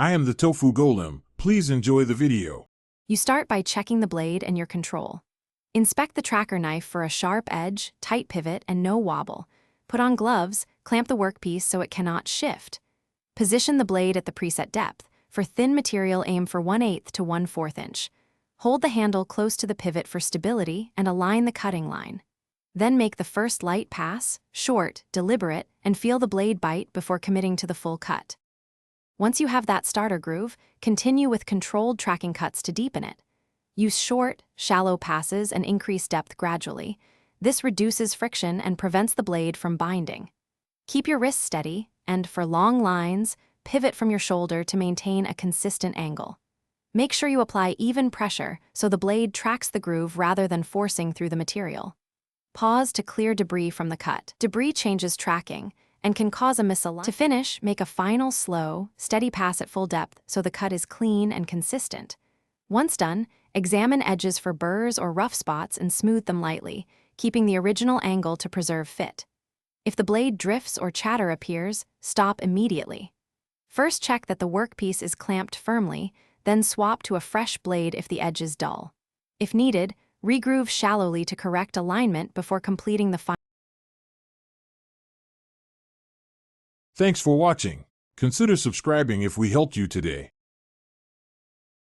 I am the Tofu Golem. Please enjoy the video. You start by checking the blade and your control. Inspect the tracker knife for a sharp edge, tight pivot, and no wobble. Put on gloves, clamp the workpiece so it cannot shift. Position the blade at the preset depth. For thin material, aim for 1/8 to 1/4 inch. Hold the handle close to the pivot for stability and align the cutting line. Then make the first light pass, short, deliberate, and feel the blade bite before committing to the full cut. Once you have that starter groove, continue with controlled tracking cuts to deepen it. Use short, shallow passes and increase depth gradually. This reduces friction and prevents the blade from binding. Keep your wrists steady, and for long lines, pivot from your shoulder to maintain a consistent angle. Make sure you apply even pressure so the blade tracks the groove rather than forcing through the material. Pause to clear debris from the cut. Debris changes tracking and can cause a misalignment. To finish, make a final slow, steady pass at full depth so the cut is clean and consistent. Once done, examine edges for burrs or rough spots and smooth them lightly, keeping the original angle to preserve fit. If the blade drifts or chatter appears, stop immediately. First check that the workpiece is clamped firmly, then swap to a fresh blade if the edge is dull. If needed, regroove shallowly to correct alignment before completing the final. Thanks for watching. Consider subscribing if we helped you today.